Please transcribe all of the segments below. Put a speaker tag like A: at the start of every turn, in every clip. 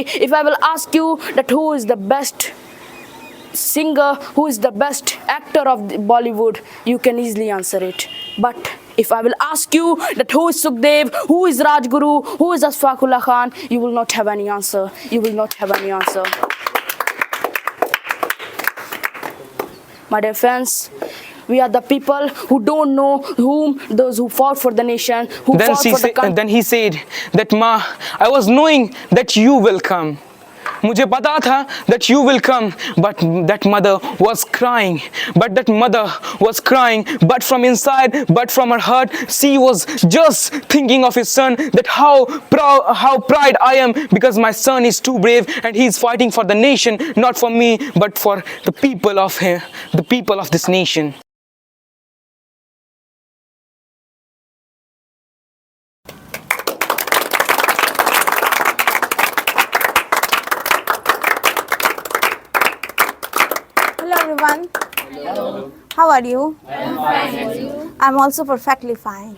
A: country. If I will ask you that who is the best singer, who is the best actor of Bollywood, you can easily answer it. But if I will ask you that who is Sukhdev, who is Rajguru, who is Asfaqullah Khan, you will not have any answer. You will not have any answer. My dear friends, we are the people who don't know whom, those who fought for the nation, who
B: Then
A: fought for the country.
B: then he said that Ma, I was knowing that you will come. मुझे पता था that you will come, but that mother was crying. But from inside, but from her heart, she was just thinking of his son, that how proud I am, because my son is too brave and he is fighting for the nation, not for me, but for the people of this nation.
C: Everyone. Hello. How are you? I'm fine. And you? I'm also perfectly fine.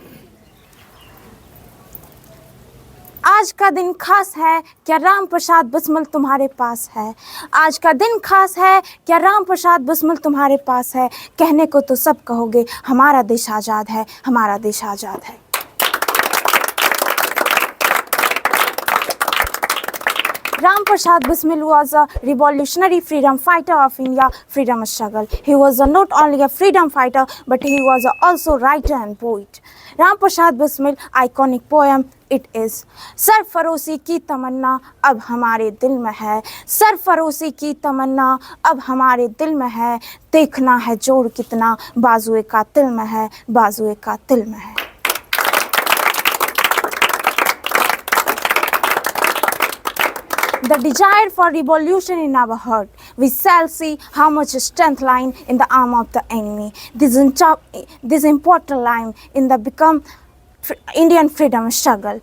C: आज का दिन खास है, क्या राम प्रसाद बिस्मिल तुम्हारे पास है? आज का दिन खास है, क्या राम प्रसाद बिस्मिल तुम्हारे पास है? कहने को तो सब कहोगे, हमारा देश आज़ाद है, हमारा देश आज़ाद है. Ram Prasad Bismil was a revolutionary freedom fighter of India freedom struggle. He was not only a freedom fighter, but he was also writer and poet. Ram Prasad Bismil iconic poem it is. सरफरोशी की तमन्ना अब हमारे दिल में है, सरफरोशी की तमन्ना अब हमारे दिल में है, देखना है जोर कितना बाजुए का तिल में है, बाजुए का तिल में है. The desire for revolution in our heart, we shall see how much strength lies in the arm of the enemy. This important line in the become Indian freedom struggle.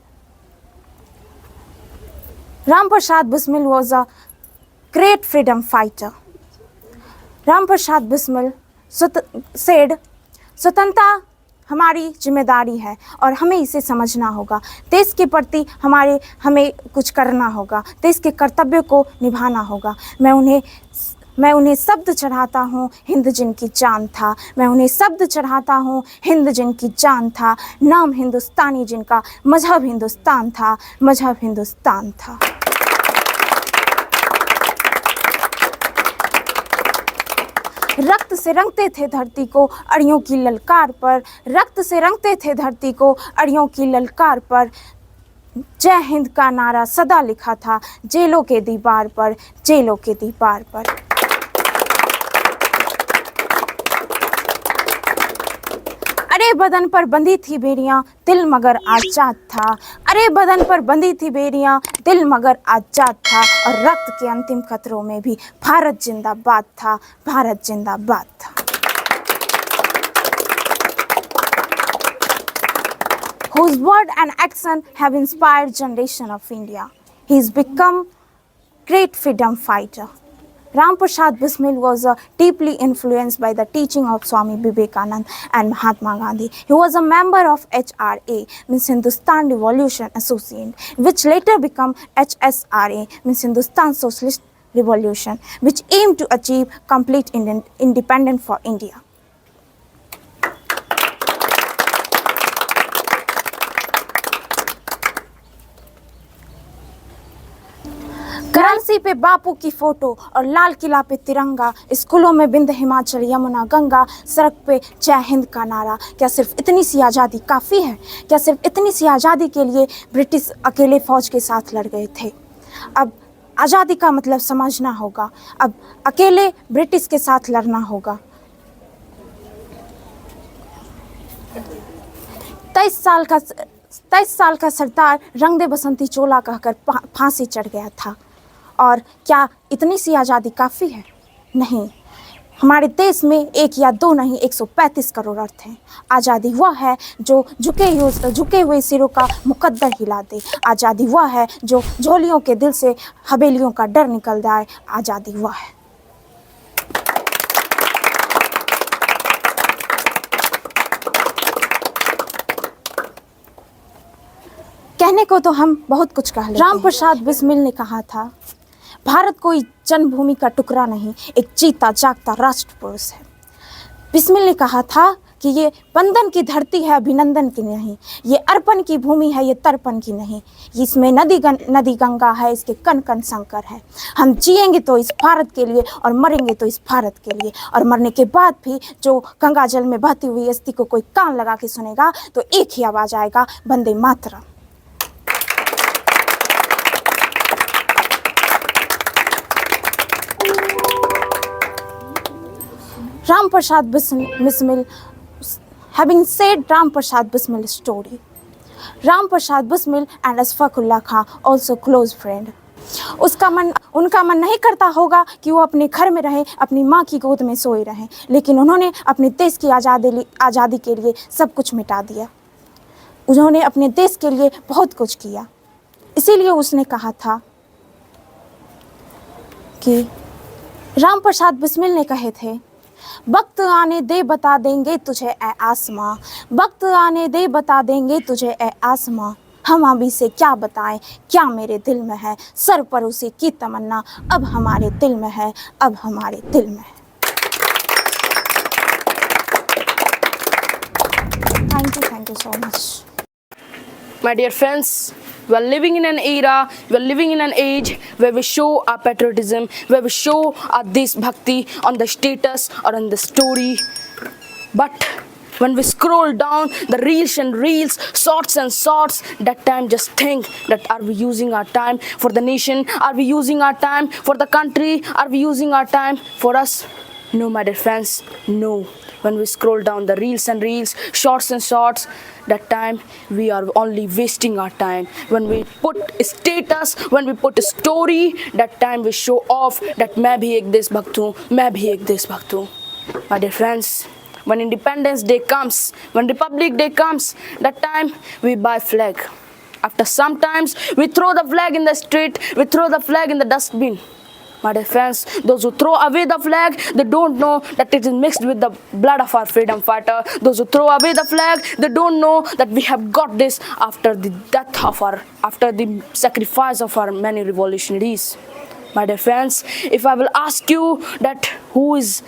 C: Ram Prasad Bismil was a great freedom fighter. Ram Prasad Bismil said, स्वतंत्रता हमारी जिम्मेदारी है और हमें इसे समझना होगा. देश के प्रति हमें कुछ करना होगा, देश के कर्तव्य को निभाना होगा. मैं उन्हें शब्द चढ़ाता हूँ, हिंद जिनकी जान था. मैं उन्हें शब्द चढ़ाता हूँ, हिंद जिनकी जान था. नाम हिंदुस्तानी जिनका मजहब हिंदुस्तान था, मजहब हिंदुस्तान था. रक्त से रंगते थे धरती को अड़ियों की ललकार पर, रक्त से रंगते थे धरती को अड़ियों की ललकार पर. जय हिंद का नारा सदा लिखा था जेलों के दीवार पर, जेलों के दीवार पर. अरे बदन पर बंधी थी बेड़ियां, दिल मगर आजाद था. अरे बदन पर बंधी थी बेड़ियां, दिल मगर आजाद था. और रक्त के अंतिम कतरों में भी भारत जिंदाबाद था, भारत जिंदाबाद था. Whose word and action have inspired generation of India. He has become great freedom fighter. Ram Prasad Bismil was deeply influenced by the teaching of Swami Vivekananda and Mahatma Gandhi. He was a member of HRA, means Hindustan Revolution Association, which later became HSRA, means Hindustan Socialist Revolution, which aimed to achieve complete independence for India. Karachi पे बापू की photo और लाल किला पे तिरंगा, स्कूलों में बिंद हिमाचल यमुना गंगा, सड़क पे जय हिंद का नारा. क्या सिर्फ इतनी सी आज़ादी काफ़ी है? क्या सिर्फ इतनी सी आज़ादी के लिए ब्रिटिश अकेले फ़ौज के साथ लड़ गए थे? अब आज़ादी का मतलब समझना होगा. अब अकेले ब्रिटिश के साथ लड़ना होगा. 23 साल का सरदार रंग दे बसंती चोला कहकर फांसी चढ़ गया था. और क्या इतनी सी आज़ादी काफ़ी है? नहीं. हमारे देश में एक या दो नहीं 135 करोड़ अर्थ हैं. आज़ादी वह है जो झुके हुए सिरों का मुकद्दर हिला दे. आज़ादी वह है जो झोलियों के दिल से हवेलियों का डर निकल जाए. आज़ादी वह है. कहने को तो हम बहुत कुछ कह लेते हैं। राम प्रसाद बिस्मिल ने कहा था, भारत कोई जन्मभूमि का टुकड़ा नहीं, एक जीता जागता राष्ट्र पुरुष है। बिस्मिल ने कहा था कि ये बंधन की धरती है, अभिनंदन की नहीं, ये अर्पण की भूमि है, ये तर्पण की नहीं, इसमें नदी गंगा है, इसके कण कण शंकर है। हम जिएंगे तो इस भारत के लिए और मरेंगे तो इस भारत के लिए, और मरने के बाद भी जो गंगा जल में बहती हुई अस्थि को कोई कान लगा के सुनेगा तो एक ही आवाज़ आएगा, Vande Mataram. Ram Prasad Bismil, having said Ram Prasad Bismil's story, Ram Prasad Bismil and Ashfaqullah Khan also close friend. उनका मन नहीं करता होगा कि वो अपने घर में रहें, अपनी माँ की गोद में सोए रहें, लेकिन उन्होंने अपने देश की आज़ादी के लिए सब कुछ मिटा दिया। उन्होंने अपने देश के लिए बहुत कुछ किया। इसीलिए उसने कहा था कि राम प्रसाद बिस्मिल ने कहे थे, वक्त आने दे बता देंगे तुझे ए आसमां, वक्त आने दे बता देंगे तुझे ए आसमां, हम अभी से क्या बताएं क्या मेरे दिल में है, सर पर उसी की तमन्ना अब हमारे दिल में है, अब हमारे दिल में है। Thank you so much.
A: My dear friends, we are living in an era, we are living in an age where we show our patriotism, where we show our Deshbhakti on the status or on the story. But when we scroll down the reels and reels, shorts and shorts, that time just think that are we using our time for the nation? Are we using our time for the country? Are we using our time for us? No, my dear friends, no. When we scroll down the reels and reels, shorts and shorts, that time we are only wasting our time. When we put a status, when we put a story, that time we show off that मैं भी एक देशभक्त हूँ, मैं भी एक देशभक्त हूँ. My dear friends, when Independence Day comes, when Republic Day comes, that time we buy flag. After sometimes we throw the flag in the street, we throw the flag in the dustbin. My dear friends, those who throw away the flag, they don't know that it is mixed with the blood of our freedom fighter. Those who throw away the flag, they don't know that we have got this after the death of after the sacrifice of our many revolutionaries. My dear friends, if I will ask you that who is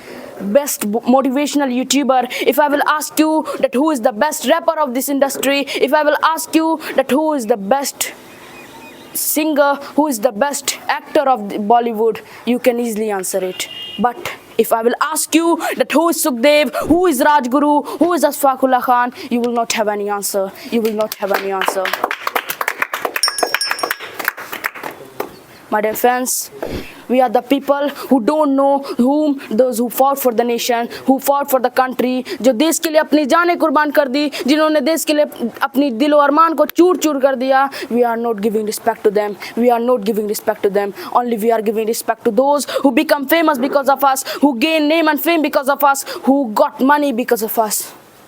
A: best motivational YouTuber, if I will ask you that who is the best rapper of this industry, if I will ask you that who is the best singer, who is the best actor of Bollywood, you can easily answer it. But if I will ask you that who is Sukhdev, who is Rajguru, who is Ashfaqullah Khan, you will not have any answer. You will not have any answer. My dear friends, we are the people who don't know whom, those who fought for the nation, who fought for the country, जो देश के लिए अपनी जानें कुर्बान कर दी, जिन्होंने देश के लिए अपनी दिलो अरमान को चूर चूर कर दिया. We are not giving respect to them. We are not giving respect to them. Only we are giving respect to those who become famous because of us, who gain name and fame because of us, who got money because of us.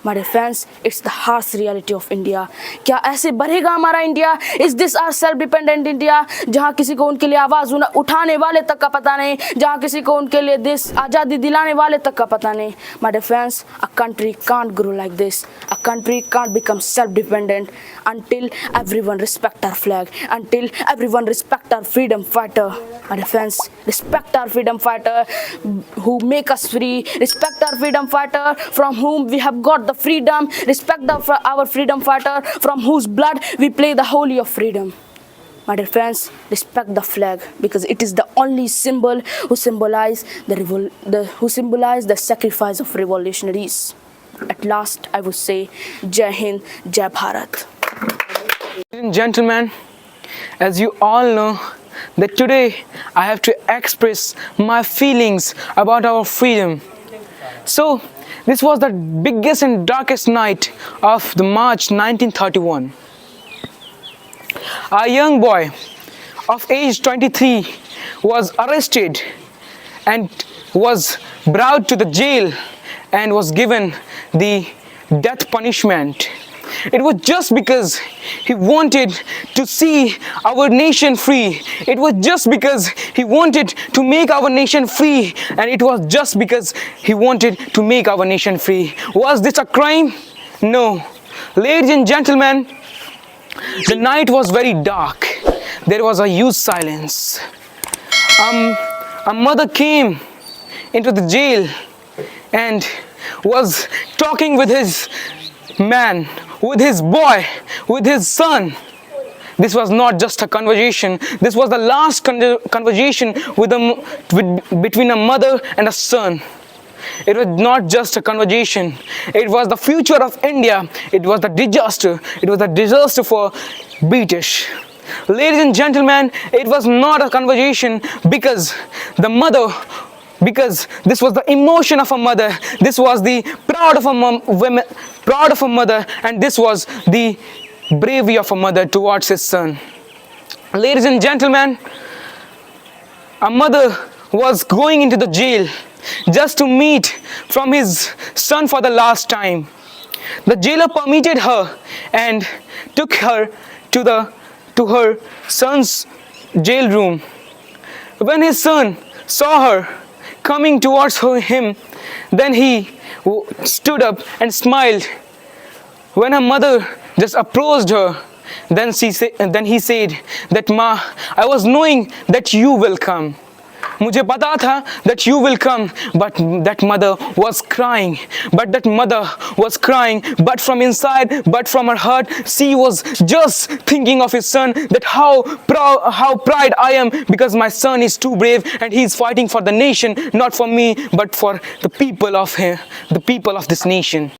A: My dear friends, it's the harsh reality of India. क्या ऐसे बढ़ेगा हमारा India? Is this our self-dependent India? जहाँ किसी को उनके लिए आवाज़ उठाने वाले तक का पता नहीं, जहाँ किसी को उनके लिए देश आज़ादी दिलाने वाले तक का पता नहीं. My dear friends, a country can't grow like this. A country can't become self-dependent until everyone respect our flag, until everyone respect our freedom fighter. My dear friends, respect our freedom fighter who make us free. Respect our freedom fighter from whom we have got the freedom. Respect our freedom fighter from whose blood we play the holy of freedom. My dear friends, respect the flag because it is the only symbol who symbolize the sacrifice of revolutionaries. At last, I would say, Jai Hind, Jai Bharat.
B: Ladies and gentlemen, as you all know, that today I have to express my feelings about our freedom. So, this was the biggest and darkest night of the March 1931. A young boy of age 23 was arrested and was brought to the jail and was given the death punishment. It was just because he wanted to see our nation free. It was just because he wanted to make our nation free. And it was just because he wanted to make our nation free. Was this a crime? No. Ladies and gentlemen, The night was very dark. There was a huge silence. A mother came into the jail and was talking with his man, with his boy, with his son. This was not just a conversation. This was the last conversation between a mother and a son. It was not just a conversation. It was the future of India. It was the disaster. It was a disaster for British. Ladies and gentlemen, it was not a conversation because this was the emotion of a mother. This was the proud of a mother, and this was the bravery of a mother towards his son. Ladies and gentlemen, a mother was going into the jail just to meet from his son for the last time. The jailer permitted her and took her to her son's jail room. When his son saw her coming towards him, then he stood up and smiled. When her mother just approached her, then he said that Ma, I was knowing that you will come. मुझे पता था that you will come, but that mother was crying. But from inside, but from her heart, she was just thinking of his son, that how proud I am, because my son is too brave and he is fighting for the nation, not for me, but for the people of this nation.